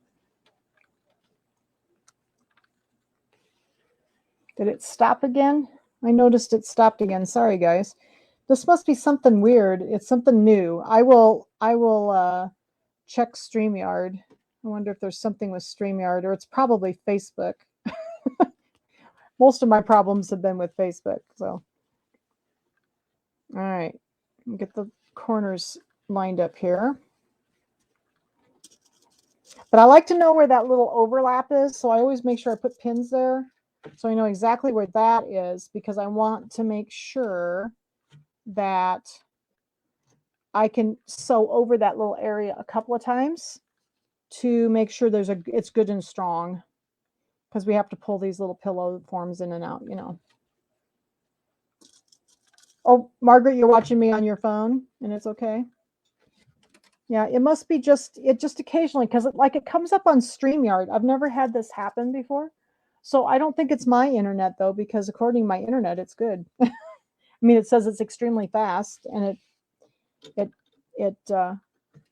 Did it stop again? I noticed it stopped again. Sorry, guys. This must be something weird. It's something new. I will check StreamYard. I wonder if there's something with StreamYard, or it's probably Facebook. Most of my problems have been with Facebook. So, all right, get the corners lined up here. But I like to know where that little overlap is, so I always make sure I put pins there, so I know exactly where that is, because I want to make sure that I can sew over that little area a couple of times to make sure it's good and strong, because we have to pull these little pillow forms in and out, you know. Oh, Margaret, you're watching me on your phone, and it's okay. Yeah, it must be just occasionally, because it comes up on StreamYard. I've never had this happen before. So I don't think it's my internet, though, because according to my internet, it's good. I mean, it says it's extremely fast, and it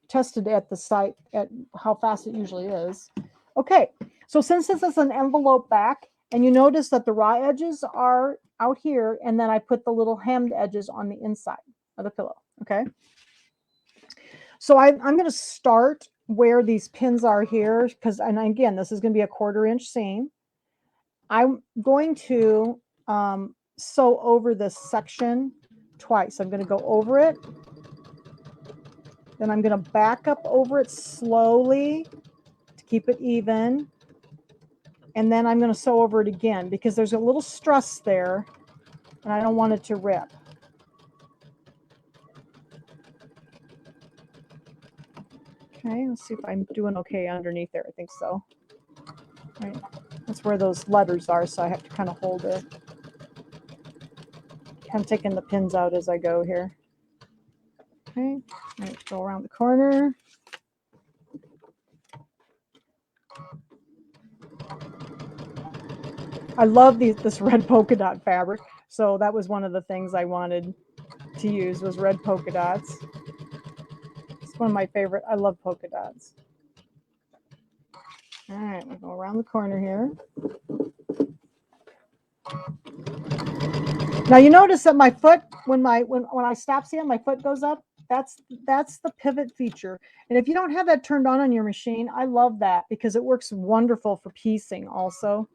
tested at the site at how fast it usually is. Okay, so since this is an envelope back, and you notice that the raw edges are out here, and then I put the little hemmed edges on the inside of the pillow, okay? So I'm going to start where these pins are here, because, and again, this is going to be a 1/4 inch seam. I'm going to sew over this section twice. I'm going to go over it, then I'm going to back up over it slowly to keep it even, and then I'm going to sew over it again, because there's a little stress there, and I don't want it to rip. Okay, let's see if I'm doing okay underneath there. I think so. Right, that's where those letters are, so I have to kind of hold it. I'm taking the pins out as I go here. Okay, all right, go around the corner. I love this red polka dot fabric, so that was one of the things I wanted to use, was red polka dots. It's one of my favorite. I love polka dots. All right, we'll go around the corner here. Now you notice that my foot, when I stop seeing my foot goes up, that's the pivot feature. And if you don't have that turned on your machine, I love that, because it works wonderful for piecing also.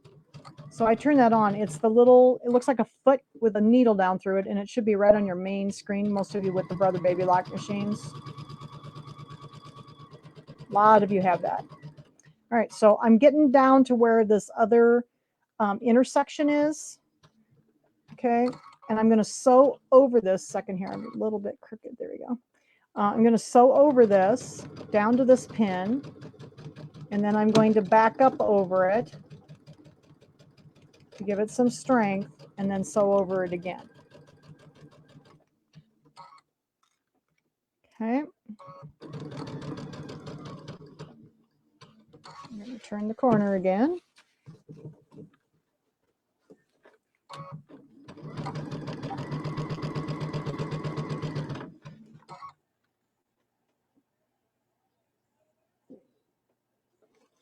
So I turn that on. It's the little, it looks like a foot with a needle down through it, and it should be right on your main screen, most of you with the Brother Baby Lock machines. A lot of you have that. All right, so I'm getting down to where this other intersection is. Okay, and I'm going to sew over this second here. I'm a little bit crooked. There we go. I'm going to sew over this down to this pin, and then I'm going to back up over it to give it some strength, and then sew over it again. Okay. I'm going to turn the corner again.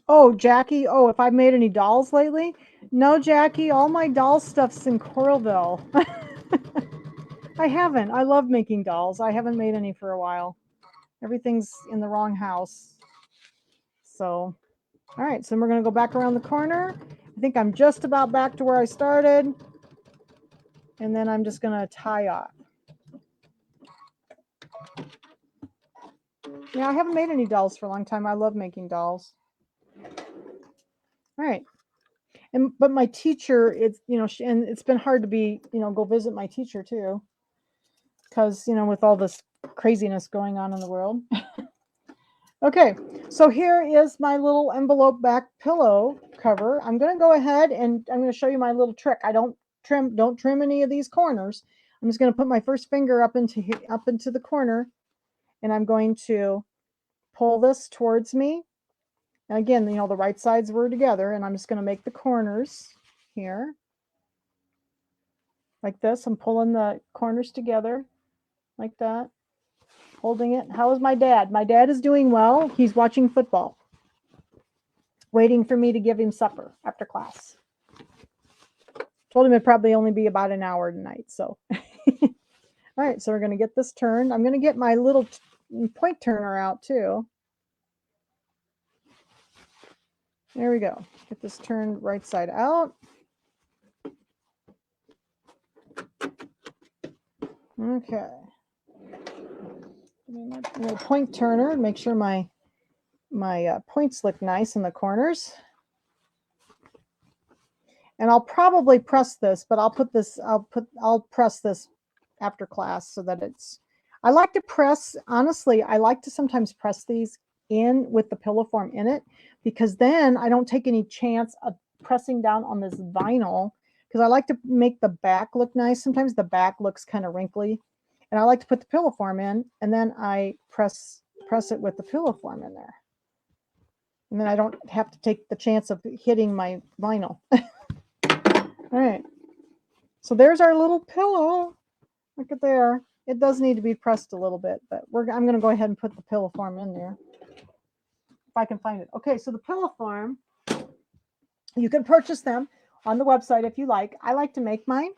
Oh, Jackie. Oh, if I've made any dolls lately? No, Jackie. All my doll stuff's in Coralville. I haven't. I love making dolls. I haven't made any for a while. Everything's in the wrong house. So, all right. So we're going to go back around the corner. I think I'm just about back to where I started. And then I'm just going to tie off. Yeah, I haven't made any dolls for a long time. I love making dolls. All right. But my teacher, it's, you know, and it's been hard to go visit my teacher too, because, with all this craziness going on in the world. Okay, so here is my little envelope back pillow cover. I'm going to go ahead and I'm going to show you my little trick. I don't trim any of these corners. I'm just going to put my first finger up into the corner, and I'm going to pull this towards me. And again, the right sides were together, and I'm just going to make the corners here like this. I'm pulling the corners together like that. holding it. How is my dad? My dad is doing well. He's watching football, waiting for me to give him supper after class. Told him it'd probably only be about an hour tonight. So, all right. So we're going to get this turned. I'm going to get my little point turner out too. There we go. Get this turned right side out. Okay. My little point turner, make sure my points look nice in the corners. And I'll probably press this, but I'll press this after class so that it's, I like to press, honestly, I like to sometimes press these in with the pillow form in it, because then I don't take any chance of pressing down on this vinyl, because I like to make the back look nice. Sometimes the back looks kind of wrinkly, and I like to put the pillow form in, and then I press it with the pillow form in there. And then I don't have to take the chance of hitting my vinyl. All right. So there's our little pillow. Look at there. It does need to be pressed a little bit, but I'm going to go ahead and put the pillow form in there if I can find it. Okay, so the pillow form, you can purchase them on the website if you like. I like to make mine.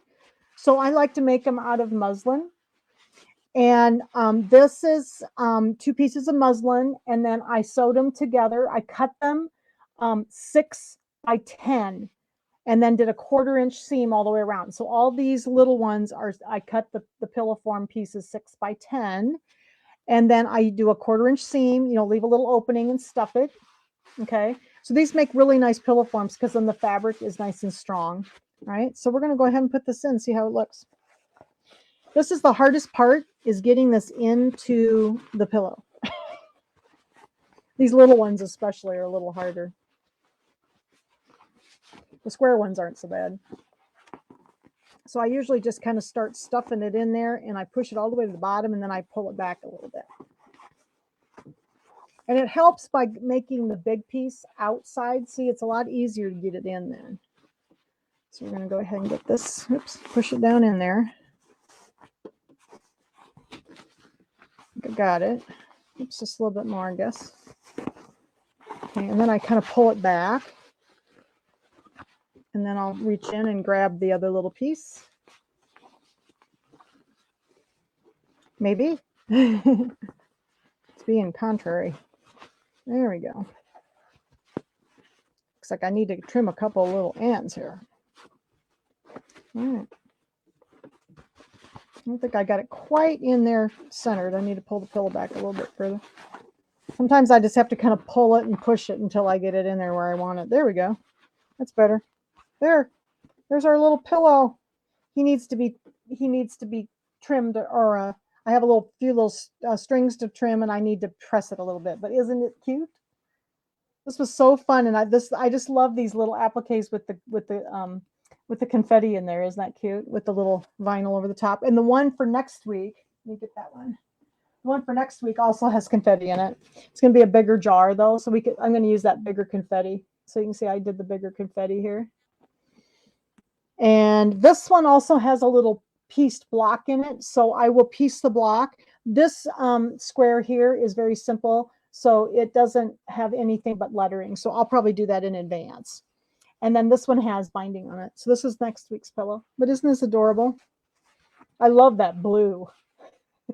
So I like to make them out of muslin. And this is 2 pieces of muslin, and then I sewed them together. I cut them 6 by 10, and then did a 1/4 inch seam all the way around. So all these little ones I cut the pillow form pieces 6 by 10, and then I do a 1/4 inch seam, leave a little opening and stuff it. Okay. So these make really nice pillow forms because then the fabric is nice and strong. All right. So we're going to go ahead and put this in, see how it looks. This is the hardest part, is getting this into the pillow. These little ones especially are a little harder. The square ones aren't so bad. So I usually just kind of start stuffing it in there, and I push it all the way to the bottom, and then I pull it back a little bit. And it helps by making the big piece outside. See, it's a lot easier to get it in then. So we're going to go ahead and get this, push it down in there. I got it. Oops, just a little bit more, I guess. Okay, and then I kind of pull it back. And then I'll reach in and grab the other little piece. Maybe. It's being contrary. There we go. Looks like I need to trim a couple of little ends here. All right. I don't think I got it quite in there centered. I need to pull the pillow back a little bit further. Sometimes I just have to kind of pull it and push it until I get it in there where I want it. There we go. That's better. There's our little pillow. He needs to be trimmed, or I have a few little strings to trim, and I need to press it a little bit. But isn't it cute? This was so fun, and I just love these little appliques with the confetti in there. Isn't that cute? With the little vinyl over the top. And the one for next week, let me get that one. The one for next week also has confetti in it. It's going to be a bigger jar though, so I'm going to use that bigger confetti. So you can see I did the bigger confetti here. And this one also has a little pieced block in it, so I will piece the block. This square here is very simple, so it doesn't have anything but lettering, so I'll probably do that in advance. And then this one has binding on it, so this is next week's pillow. But isn't this adorable? I love that blue.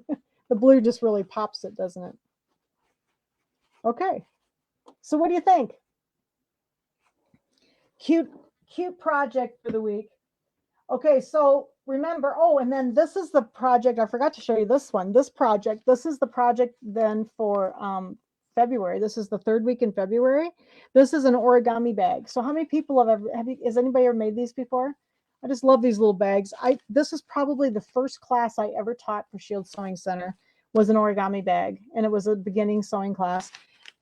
The blue just really pops it, doesn't it? Okay, so what do you think? Cute project for the week. Okay, so remember, and then this is the project. I forgot to show you this one. This is the project then for February. This is the 3rd week in February. This is an origami bag. So how many people has anybody ever made these before? I just love these little bags. This is probably the first class I ever taught for Shield Sewing Center, was an origami bag, and it was a beginning sewing class.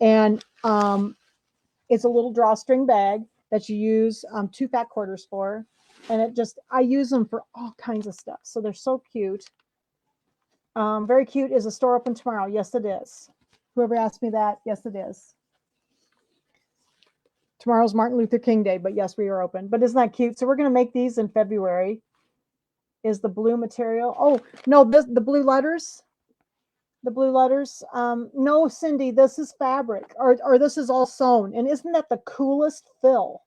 And it's a little drawstring bag that you use 2 fat quarters for. And I use them for all kinds of stuff. So they're so cute. Very cute. Is the store open tomorrow? Yes, it is. Whoever asked me that, yes, it is. Tomorrow's Martin Luther King Day, but yes, we are open. But isn't that cute? So we're going to make these in February. Is the blue material. Oh, no, the blue letters. The blue letters. No, Cindy, this is fabric, or this is all sewn. And isn't that the coolest fill?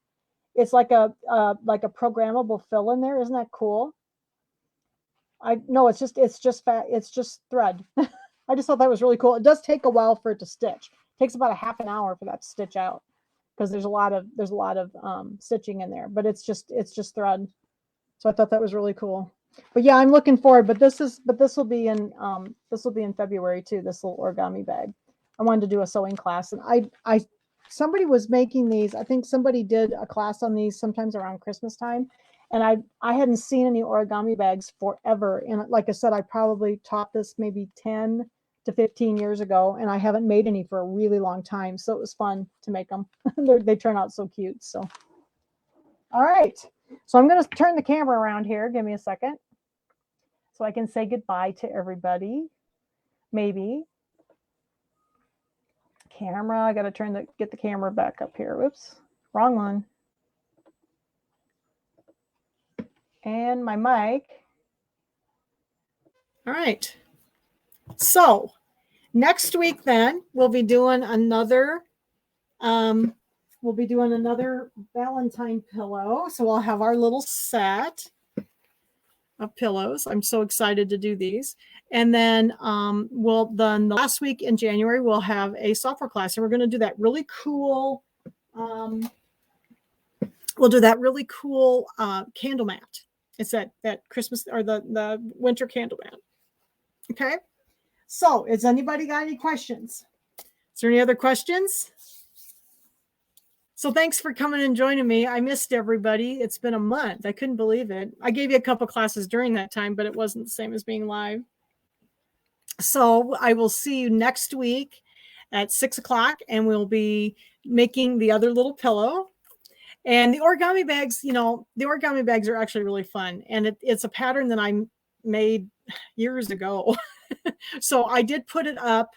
It's like a programmable fill in there. Isn't that cool? I no, it's just thread. I just thought that was really cool. It does take a while for it to stitch. It takes about a half an hour for that to stitch out because there's a lot of stitching in there, but it's just thread. So I thought that was really cool. But yeah, I'm looking forward. But this will be in February too. This little origami bag. I wanted to do a sewing class, and I somebody was making these. I think somebody did a class on these sometimes around Christmas time, and I hadn't seen any origami bags forever. And like I said, I probably taught this maybe 10 to 15 years ago, and I haven't made any for a really long time. So it was fun to make them. They turn out so cute. So all right. So I'm going to turn the camera around here. Give me a second so I can say goodbye to everybody. Maybe. Camera. I got to get the camera back up here. Whoops. Wrong one. And my mic. All right. So next week then we'll be doing another Valentine pillow. So we'll have our little set of pillows. I'm so excited to do these. And then the last week in January we'll have a software class, and we're going to do that really cool candle mat. It's that Christmas or the winter candle mat. Okay. So has anybody got any questions? Is there any other questions? So thanks for coming and joining me. I missed everybody. It's been a month. I couldn't believe it. I gave you a couple classes during that time, but it wasn't the same as being live. So I will see you next week at 6 o'clock, and we'll be making the other little pillow. And the origami bags are actually really fun. And it's a pattern that I made years ago. So I did put it up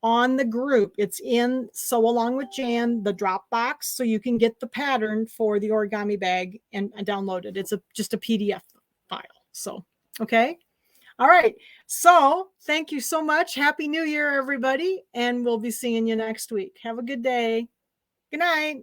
on the group. It's in Sew Along with Jan, the Dropbox, so you can get the pattern for the origami bag and download it. It's just a PDF file. So, okay. All right. So thank you so much. Happy New Year, everybody. And we'll be seeing you next week. Have a good day. Good night.